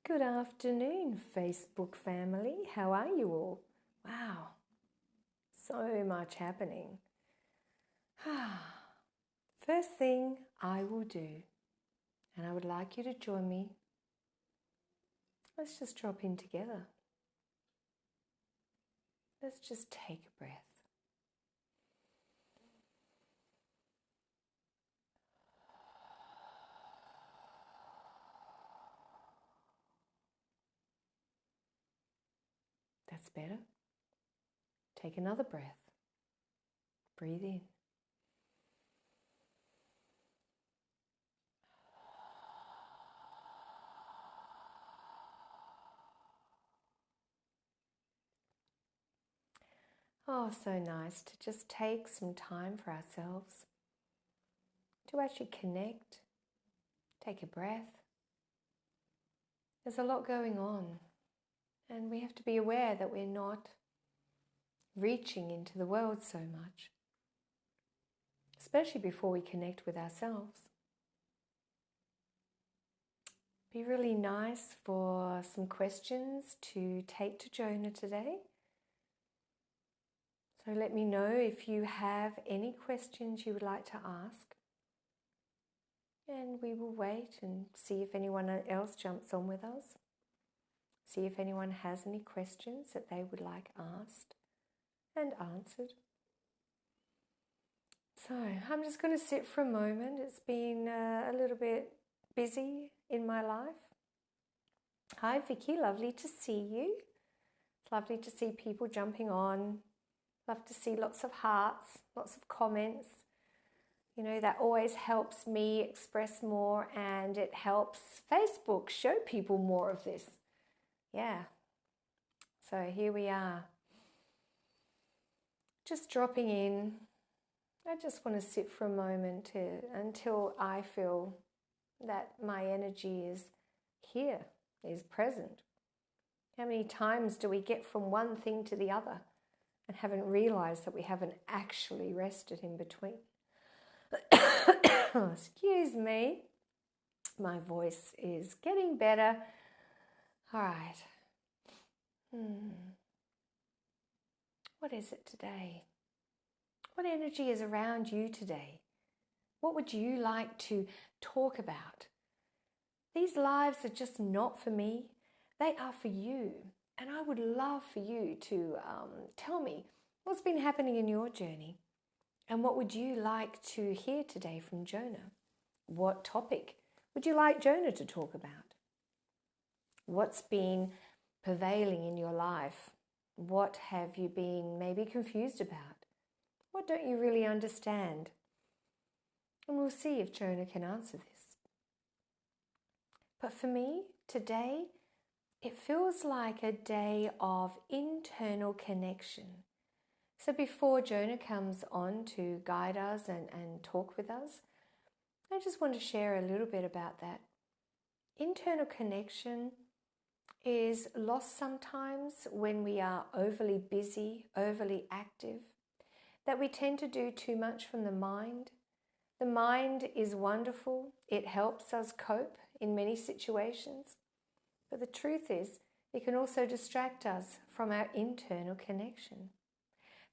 Good afternoon, Facebook family. How are you all? Wow, so much happening. First thing I will do, and I would like you to join me, let's just drop in together. Let's just take a breath. That's better. Take another breath. Breathe in. Oh, so nice to just take some time for ourselves, to actually connect, take a breath. There's a lot going on, and we have to be aware that we're not reaching into the world so much, especially before we connect with ourselves. Be really nice for some questions to take to Jonah today. So let me know if you have any questions you would like to ask. And we will wait and see if anyone else jumps on with us. See if anyone has any questions that they would like asked and answered. So I'm just going to sit for a moment. It's been a little bit busy in my life. Hi Vicky, lovely to see you. It's lovely to see people jumping on. Love to see lots of hearts, lots of comments. You know, that always helps me express more, and it helps Facebook show people more of this. Yeah. So here we are. Just dropping in. I just want to sit for a moment until I feel that my energy is here, is present. How many times do we get from one thing to the other and haven't realized that we haven't actually rested in between? Excuse me. My voice is getting better. All right. What is it today? What energy is around you today? What would you like to talk about? These lives are just not for me. They are for you. And I would love for you to tell me what's been happening in your journey. And what would you like to hear today from Jonah? What topic would you like Jonah to talk about? What's been prevailing in your life? What have you been maybe confused about? What don't you really understand? And we'll see if Jonah can answer this. But for me, today, it feels like a day of internal connection. So before Jonah comes on to guide us and talk with us, I just want to share a little bit about that. Internal connection is lost sometimes when we are overly busy, overly active, that we tend to do too much from the mind. The mind is wonderful. It helps us cope in many situations. But the truth is, it can also distract us from our internal connection.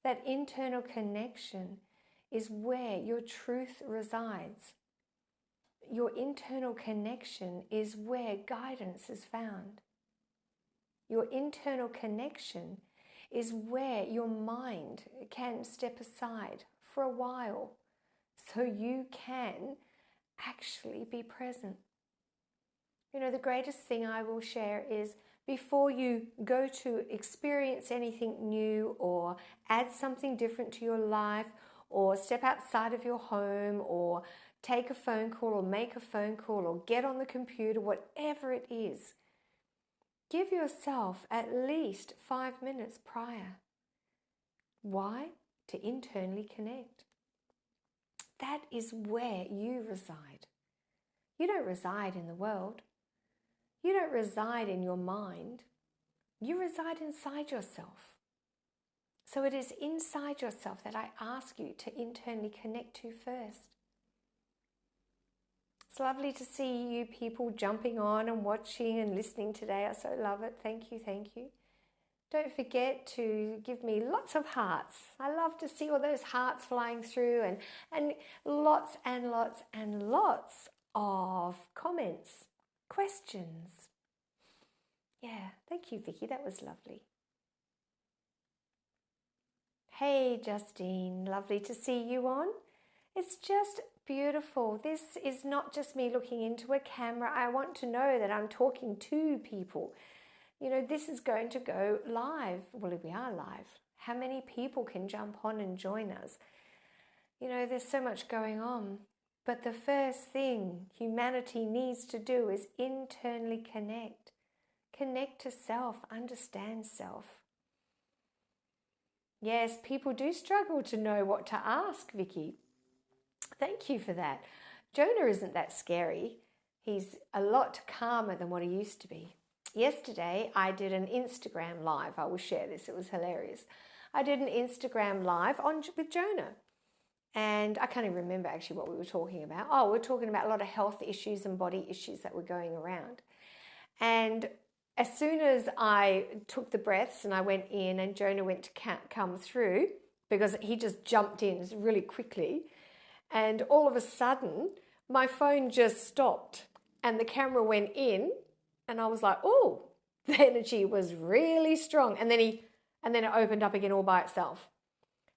That internal connection is where your truth resides. Your internal connection is where guidance is found. Your internal connection is where your mind can step aside for a while so you can actually be present. You know, the greatest thing I will share is before you go to experience anything new or add something different to your life or step outside of your home or take a phone call or make a phone call or get on the computer, whatever it is, give yourself at least 5 minutes prior. Why? To internally connect. That is where you reside. You don't reside in the world. You don't reside in your mind. You reside inside yourself. So it is inside yourself that I ask you to internally connect to first. It's lovely to see you people jumping on and watching and listening today. I so love it. Thank you, thank you. Don't forget to give me lots of hearts. I love to see all those hearts flying through and lots and lots and lots of comments, questions. Yeah, thank you, Vicky. That was lovely. Hey, Justine. Lovely to see you on. It's just beautiful. This is not just me looking into a camera. I want to know that I'm talking to people. You know, this is going to go live. Well, we are live. How many people can jump on and join us? You know, there's so much going on. But the first thing humanity needs to do is internally connect. Connect to self, understand self. Yes, people do struggle to know what to ask, Vicky. Thank you for that. Jonah isn't that scary. He's a lot calmer than what he used to be. Yesterday, I did an Instagram live. I will share this. It was hilarious. I did an Instagram live with Jonah. And I can't even remember actually what we were talking about. Oh, we're talking about a lot of health issues and body issues that were going around. And as soon as I took the breaths and I went in and Jonah went to come through, because he just jumped in really quickly, and all of a sudden, my phone just stopped and the camera went in and I was like, oh, the energy was really strong. And then it opened up again all by itself.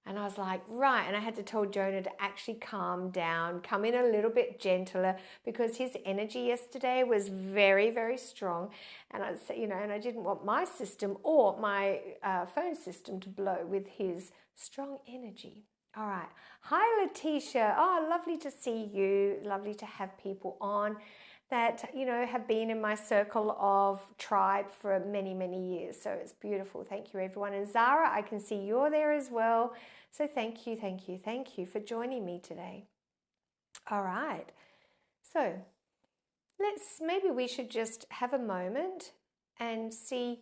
And I was like, right. And I had to tell Jonah to actually calm down, come in a little bit gentler, because his energy yesterday was very, very strong. And I said, you know, and I didn't want my system or my phone system to blow with his strong energy. All right. Hi, Letitia. Oh, lovely to see you. Lovely to have people on that, you know, have been in my circle of tribe for many, many years. So it's beautiful. Thank you, everyone. And Zara, I can see you're there as well. So thank you, thank you, thank you for joining me today. All right. So maybe we should just have a moment and see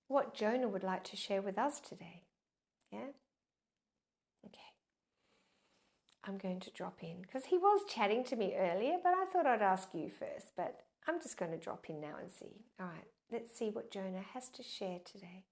what Jonah would like to share with us today. Yeah? Okay. I'm going to drop in because he was chatting to me earlier, but I thought I'd ask you first. But I'm just going to drop in now and see. All right, let's see what Jonah has to share today.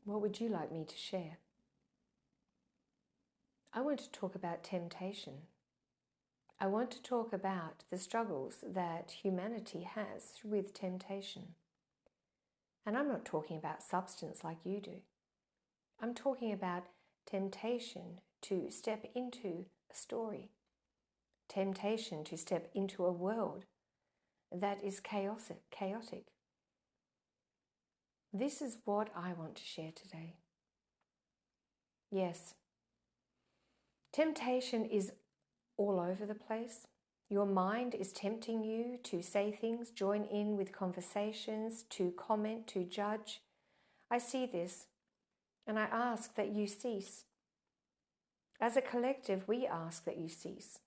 What would you like me to share? I want to talk about temptation. I want to talk about the struggles that humanity has with temptation. And I'm not talking about substance like you do. I'm talking about temptation to step into a story. Temptation to step into a world that is chaotic. This is what I want to share today. Yes, temptation is all over the place. Your mind is tempting you to say things, join in with conversations, to comment, to judge. I see this, and I ask that you cease. As a collective, we ask that you cease.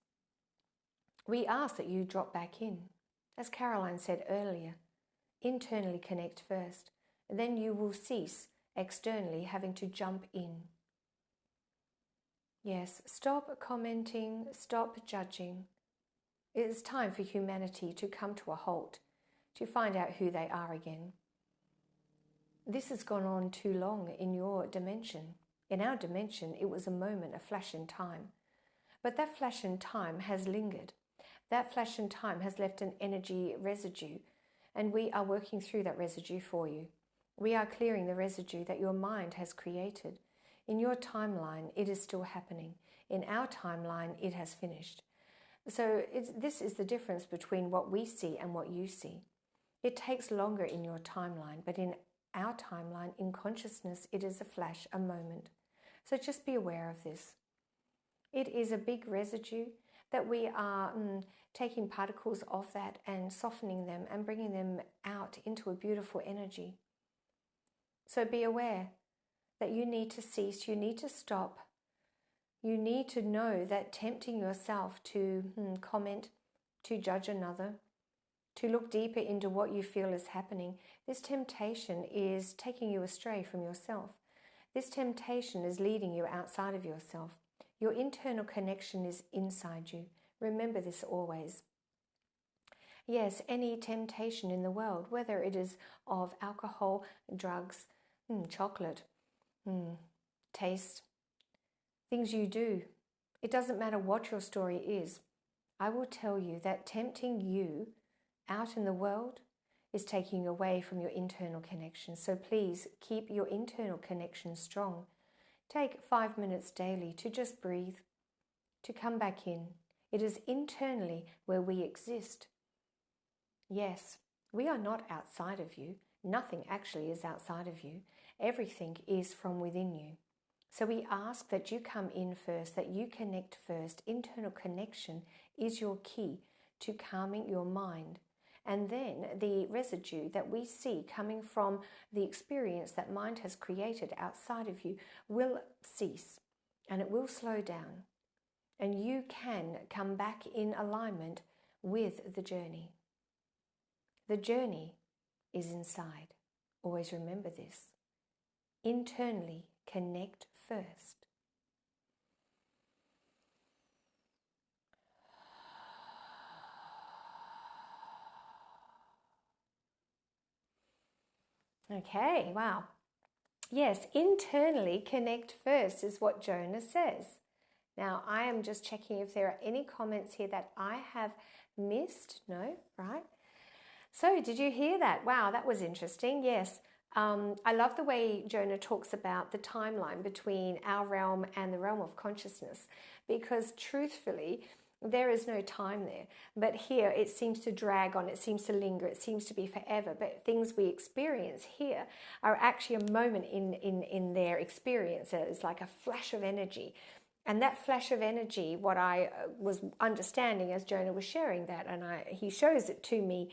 We ask that you drop back in. As Caroline said earlier, internally connect first. Then you will cease externally having to jump in. Yes, stop commenting, stop judging. It is time for humanity to come to a halt, to find out who they are again. This has gone on too long in your dimension. In our dimension, it was a moment, a flash in time. But that flash in time has lingered. That flash in time has left an energy residue, and we are working through that residue for you. We are clearing the residue that your mind has created. In your timeline, it is still happening. In our timeline, it has finished. So this is the difference between what we see and what you see. It takes longer in your timeline, but in our timeline, in consciousness, it is a flash, a moment. So just be aware of this. It is a big residue, that we are taking particles of that and softening them and bringing them out into a beautiful energy. So be aware that you need to cease, you need to stop. You need to know that tempting yourself to comment, to judge another, to look deeper into what you feel is happening, this temptation is taking you astray from yourself. This temptation is leading you outside of yourself. Your internal connection is inside you. Remember this always. Yes, any temptation in the world, whether it is of alcohol, drugs, chocolate, taste, things you do, it doesn't matter what your story is. I will tell you that tempting you out in the world is taking you away from your internal connection. So please keep your internal connection strong. Take 5 minutes daily to just breathe, to come back in. It is internally where we exist. Yes, we are not outside of you. Nothing actually is outside of you. Everything is from within you. So we ask that you come in first, that you connect first. Internal connection is your key to calming your mind. And then the residue that we see coming from the experience that mind has created outside of you will cease and it will slow down. And you can come back in alignment with the journey. The journey is inside. Always remember this. Internally connect first. Okay, wow. Yes, internally connect first is what Jonah says. Now, I am just checking if there are any comments here that I have missed. No, right? So, did you hear that? Wow, that was interesting. Yes. I love the way Jonah talks about the timeline between our realm and the realm of consciousness, because truthfully, there is no time there. But here it seems to drag on, it seems to linger, it seems to be forever. But things we experience here are actually a moment in their experience. It's like a flash of energy. And that flash of energy, what I was understanding as Jonah was sharing that, and he shows it to me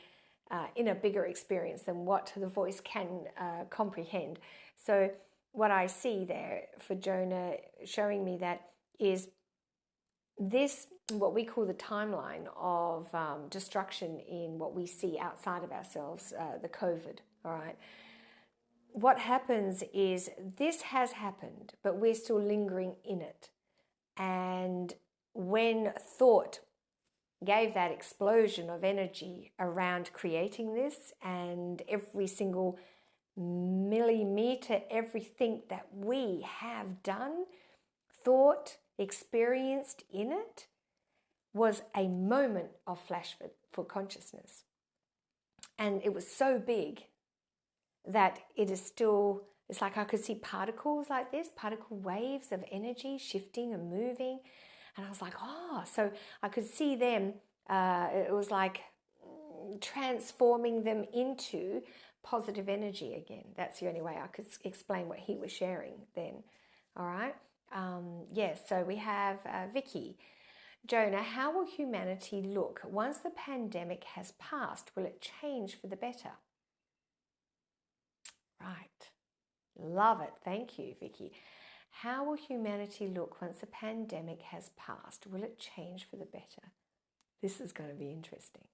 in a bigger experience than what the voice can comprehend. So what I see there for Jonah showing me that is this, what we call the timeline of destruction in what we see outside of ourselves, the COVID, all right? What happens is this has happened, but we're still lingering in it. And when thought gave that explosion of energy around creating this, and every single millimeter, everything that we have done, thought, experienced in it, was a moment of flash for consciousness. And it was so big that it is still, it's like I could see particles like this, particle waves of energy shifting and moving. And I was like, oh, so I could see them, it was like transforming them into positive energy again. That's the only way I could explain what he was sharing then. All right. Yes, so we have Vicky. Jonah, how will humanity look once the pandemic has passed? Will it change for the better? Right. Love it. Thank you, Vicky. How will humanity look once the pandemic has passed? Will it change for the better? This is going to be interesting.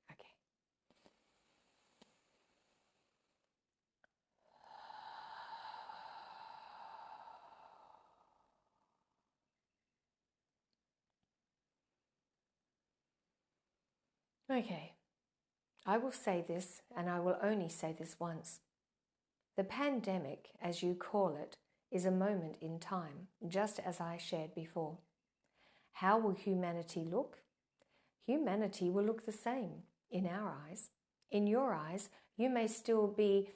Okay, I will say this, and I will only say this once. The pandemic, as you call it, is a moment in time, just as I shared before. How will humanity look? Humanity will look the same in our eyes. In your eyes, you may still be,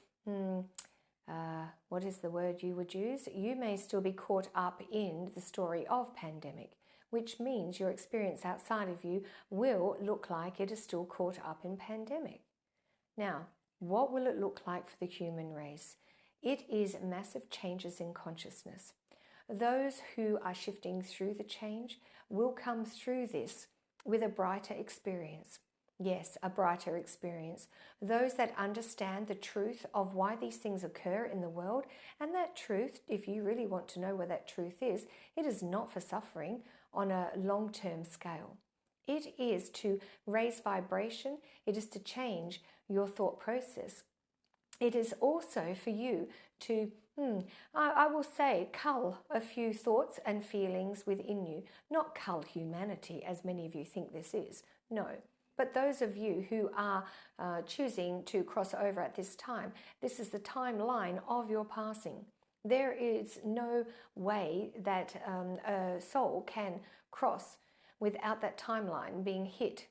what is the word you would use? You may still be caught up in the story of pandemic, which means your experience outside of you will look like it is still caught up in pandemic. Now, what will it look like for the human race? It is massive changes in consciousness. Those who are shifting through the change will come through this with a brighter experience. Yes, a brighter experience. Those that understand the truth of why these things occur in the world, and that truth, if you really want to know what that truth is, it is not for suffering on a long-term scale. It is to raise vibration. It is to change your thought process. It is also for you to, I will say, cull a few thoughts and feelings within you. Not cull humanity, as many of you think this is. No. But those of you who are choosing to cross over at this time, this is the timeline of your passing. There is no way that a soul can cross without that timeline being hit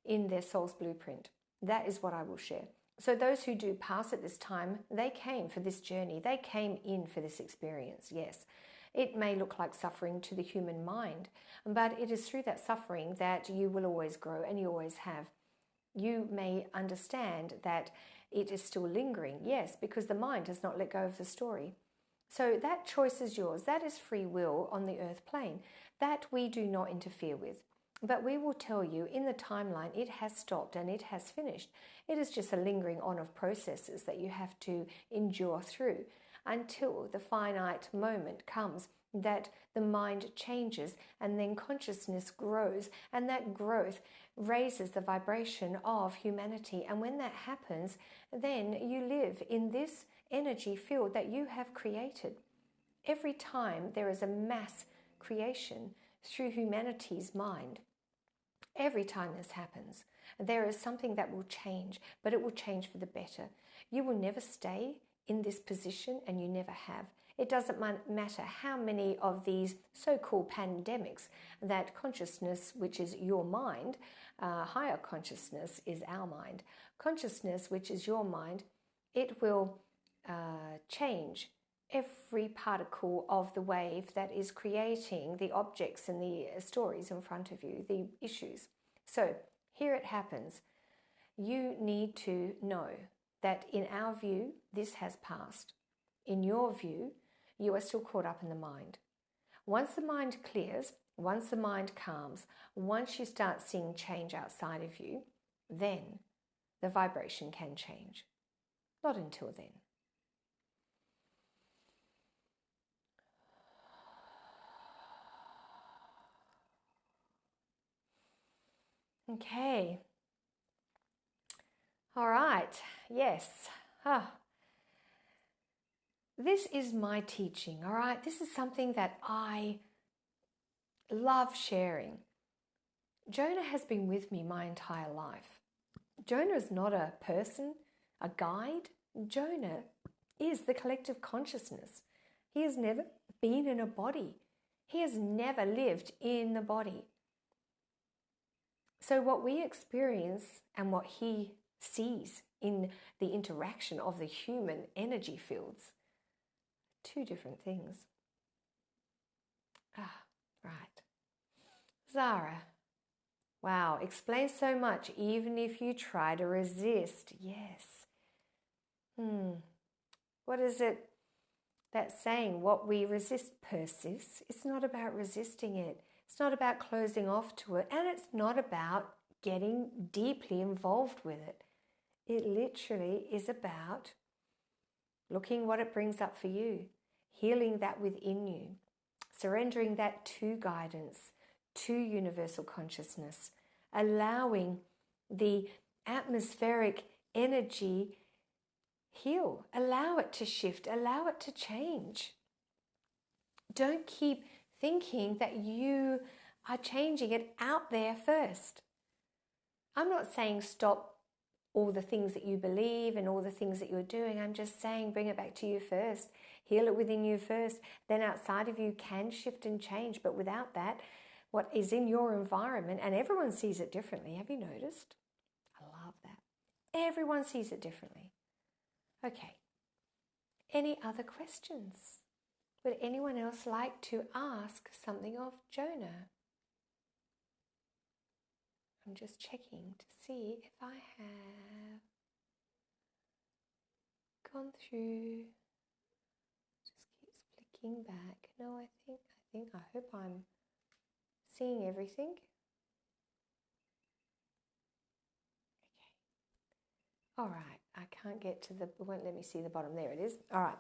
in their soul's blueprint. That is what I will share. So those who do pass at this time, they came for this journey. They came in for this experience, yes. It may look like suffering to the human mind, but it is through that suffering that you will always grow, and you always have. You may understand that it is still lingering, yes, because the mind has not let go of the story. So that choice is yours. That is free will on the earth plane. That we do not interfere with. But we will tell you in the timeline it has stopped and it has finished. It is just a lingering on of processes that you have to endure through until the finite moment comes that the mind changes and then consciousness grows, and that growth raises the vibration of humanity. And when that happens, then you live in this energy field that you have created. Every time there is a mass creation through humanity's mind, every time this happens, there is something that will change, but it will change for the better. You will never stay in this position, and you never have. It doesn't matter how many of these so-called pandemics that consciousness, which is your mind, higher consciousness is our mind. Consciousness, which is your mind, it will change every particle of the wave that is creating the objects and the stories in front of you, the issues. So here it happens. You need to know that in our view, this has passed. In your view, you are still caught up in the mind. Once the mind clears, once the mind calms, once you start seeing change outside of you, then the vibration can change. Not until then. Okay. All right. Yes. This is my teaching, all right? This is something that I love sharing. Jonah has been with me my entire life. Jonah is not a person, a guide. Jonah is the collective consciousness. He has never been in a body. He has never lived in the body. So what we experience and what he sees in the interaction of the human energy fields, two different things. Right. Zara. Wow, explains so much, even if you try to resist. Yes. What is it that's saying? What we resist persists. It's not about resisting it. It's not about closing off to it. And it's not about getting deeply involved with it. It literally is about looking what it brings up for you, healing that within you, surrendering that to guidance, to universal consciousness, allowing the atmospheric energy heal, allow it to shift, allow it to change. Don't keep thinking that you are changing it out there first. I'm not saying stop all the things that you believe and all the things that you're doing. I'm just saying bring it back to you first. Heal it within you first. Then outside of you can shift and change. But without that, what is in your environment, and everyone sees it differently. Have you noticed? I love that. Everyone sees it differently. Okay. Any other questions? Would anyone else like to ask something of Jonah? I'm just checking to see if I have gone through. Just keeps flicking back. No, I hope I'm seeing everything. All right, I can't get to the, it won't let me see the bottom. There it is. All right.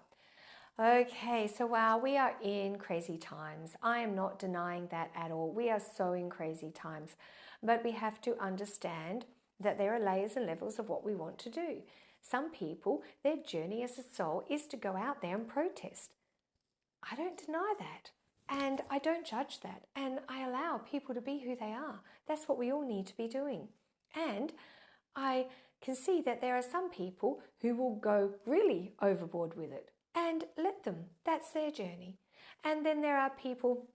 Okay, so wow, we are in crazy times. I am not denying that at all. We are so in crazy times. But we have to understand that there are layers and levels of what we want to do. Some people, their journey as a soul is to go out there and protest. I don't deny that. And I don't judge that. And I allow people to be who they are. That's what we all need to be doing. And I can see that there are some people who will go really overboard with it, and let them. That's their journey. And then there are people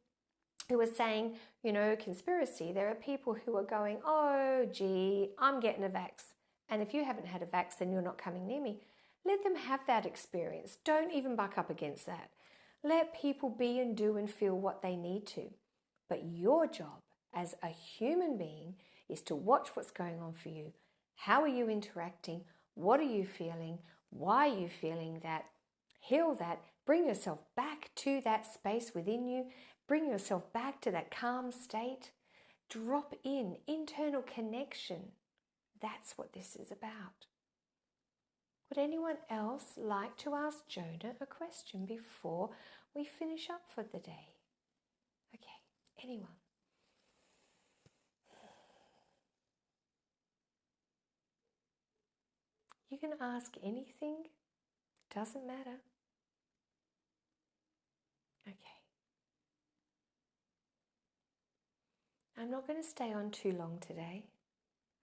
who are saying, you know, conspiracy. There are people who are going, oh, gee, I'm getting a vax. And if you haven't had a vax, then you're not coming near me. Let them have that experience. Don't even buck up against that. Let people be and do and feel what they need to. But your job as a human being is to watch what's going on for you. How are you interacting? What are you feeling? Why are you feeling that? Heal that. Bring yourself back to that space within you. Bring yourself back to that calm state. Drop in internal connection. That's what this is about. Would anyone else like to ask Jonah a question before we finish up for the day? Okay, anyone? You can ask anything. Doesn't matter. Okay. I'm not going to stay on too long today.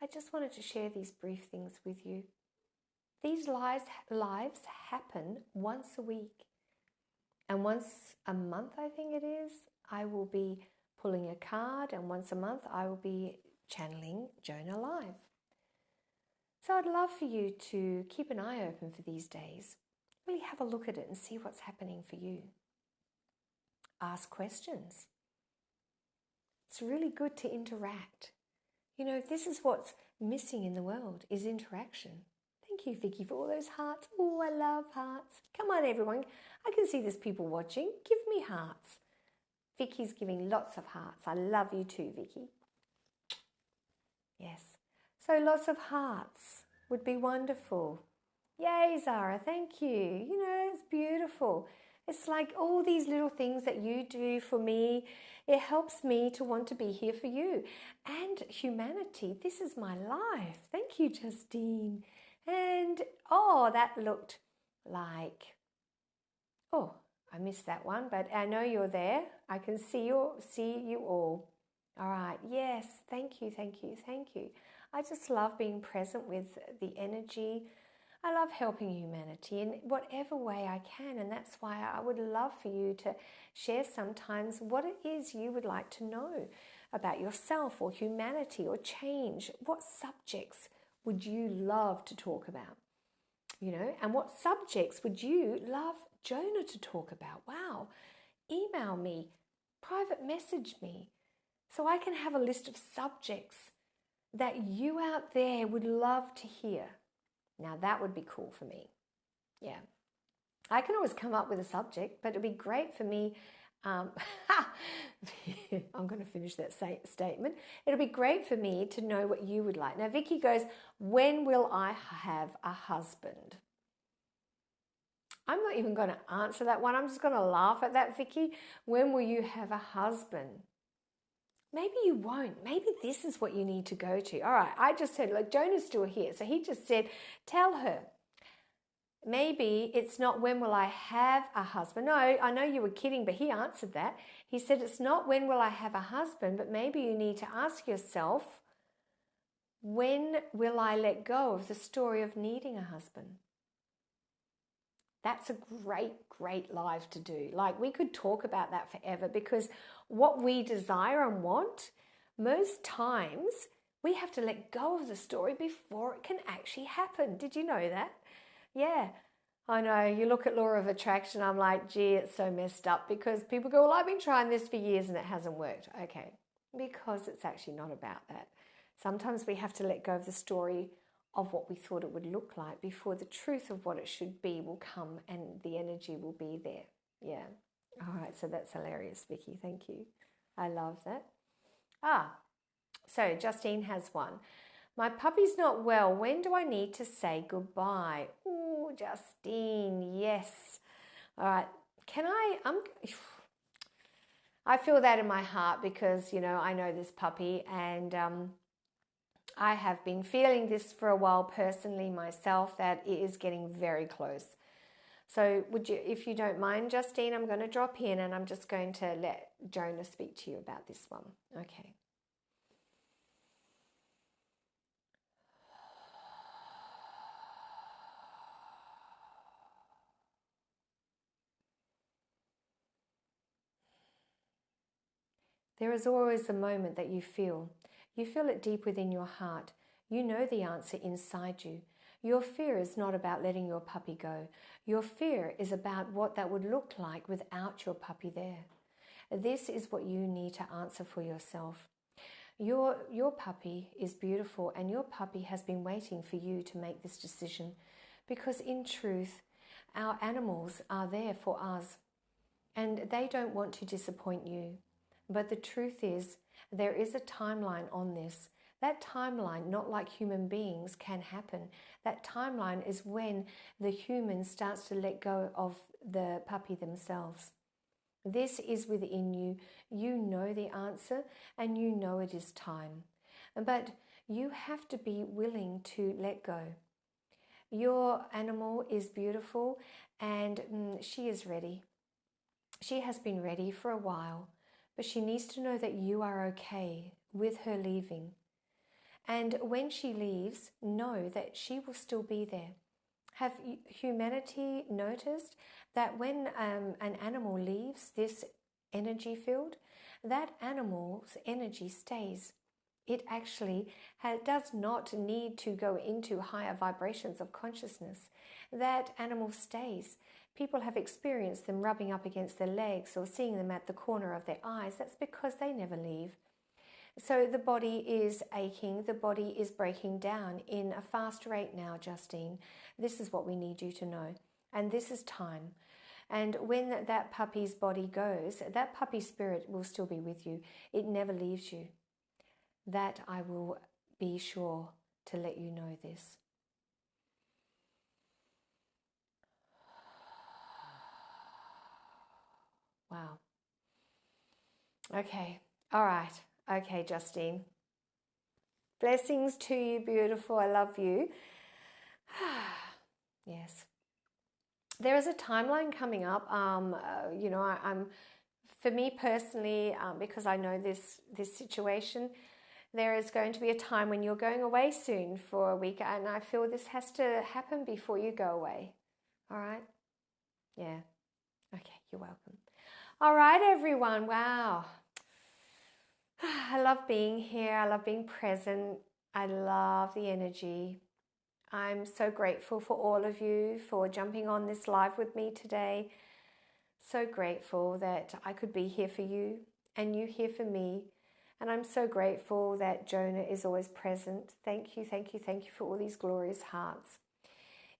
I just wanted to share these brief things with you. These lives happen once a week. And once a month, I think it is, I will be pulling a card, and once a month I will be channeling Jonah live. So I'd love for you to keep an eye open for these days. Really have a look at it and see what's happening for you. Ask questions. It's really good to interact. You know, this is what's missing in the world, is interaction. Thank you, Vicky, for all those hearts. Oh, I love hearts. Come on, everyone. I can see there's people watching. Give me hearts. Vicky's giving lots of hearts. I love you too, Vicky. Yes. So lots of hearts would be wonderful. Yay, Zara. Thank you. You know, it's beautiful. It's like all these little things that you do for me. It helps me to want to be here for you. And humanity, this is my life. Thank you, Justine. And, oh, that looked like, oh, I missed that one, but I know you're there. I can see you all. All right. Yes. Thank you. Thank you. Thank you. I just love being present with the energy. I love helping humanity in whatever way I can, and that's why I would love for you to share sometimes what it is you would like to know about yourself or humanity or change. What subjects would you love to talk about? You know, and what subjects would you love Jonah to talk about? Wow. Email me, private message me, so I can have a list of subjects that you out there would love to hear. Now that would be cool for me. Yeah. I can always come up with a subject, but it'd be great for me. I'm going to finish that statement. It'll be great for me to know what you would like. Now, Vicky goes, when will I have a husband? I'm not even going to answer that one. I'm just going to laugh at that, Vicky. When will you have a husband? Maybe you won't. Maybe this is what you need to go to. All right, I just said, like, Jonah's still here. So he just said, tell her. Maybe it's not when will I have a husband. No, I know you were kidding, but he answered that. He said it's not when will I have a husband, but maybe you need to ask yourself, when will I let go of the story of needing a husband? That's a great, great live to do. Like, we could talk about that forever, because what we desire and want, most times we have to let go of the story before it can actually happen. Did you know that? Yeah, I know. You look at law of attraction, I'm like, gee, it's so messed up, because people go, well, I've been trying this for years and it hasn't worked. Okay, because it's actually not about that. Sometimes we have to let go of the story of what we thought it would look like before the truth of what it should be will come, and the energy will be there. Yeah. All right, so that's hilarious, Vicky. Thank you. I love that. So Justine has one. My puppy's not well. When do I need to say goodbye? Oh, Justine, yes. All right. I feel that in my heart because, I know this puppy and I have been feeling this for a while personally myself, that it is getting very close. So if you don't mind, Justine, I'm going to drop in and I'm just going to let Jonah speak to you about this one. Okay. There is always a moment that you feel. You feel it deep within your heart. You know the answer inside you. Your fear is not about letting your puppy go. Your fear is about what that would look like without your puppy there. This is what you need to answer for yourself. Your puppy is beautiful and your puppy has been waiting for you to make this decision, because in truth, our animals are there for us and they don't want to disappoint you. But the truth is, there is a timeline on this. That timeline, not like human beings, can happen. That timeline is when the human starts to let go of the puppy themselves. This is within you. You know the answer and you know it is time. But you have to be willing to let go. Your animal is beautiful and she is ready. She has been ready for a while. But she needs to know that you are okay with her leaving. And when she leaves, know that she will still be there. Have humanity noticed that when an animal leaves this energy field, that animal's energy stays? It actually does not need to go into higher vibrations of consciousness. That animal stays. People have experienced them rubbing up against their legs or seeing them at the corner of their eyes. That's because they never leave. So the body is aching, the body is breaking down in a fast rate now, Justine. This is what we need you to know. And this is time. And when that puppy's body goes, that puppy spirit will still be with you. It never leaves you. That I will be sure to let you know this. Wow. Okay. All right. Okay, Justine. Blessings to you, beautiful. I love you. Yes. There is a timeline coming up. I'm for me personally, because I know this situation, there is going to be a time when you're going away soon for a week, and I feel this has to happen before you go away. All right? Yeah. Okay, you're welcome. All right, everyone. Wow. I love being here. I love being present. I love the energy. I'm so grateful for all of you for jumping on this live with me today. So grateful that I could be here for you and you here for me. And I'm so grateful that Jonah is always present. Thank you, thank you, thank you for all these glorious hearts.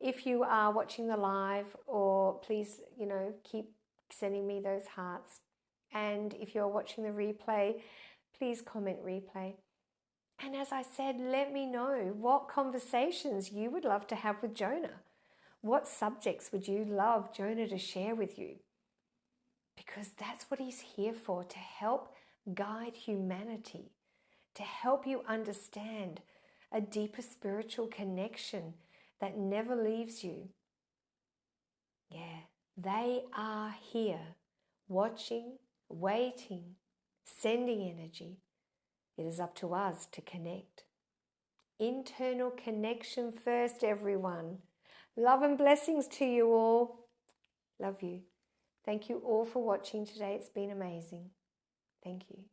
If you are watching the live, or please, keep sending me those hearts. And if you're watching the replay, please comment replay. And as I said, let me know what conversations you would love to have with Jonah. What subjects would you love Jonah to share with you? Because that's what he's here for, to help guide humanity, to help you understand a deeper spiritual connection that never leaves you. Yeah, they are here, watching, waiting, sending energy. It is up to us to connect. Internal connection first, everyone. Love and blessings to you all. Love you. Thank you all for watching today. It's been amazing. Thank you.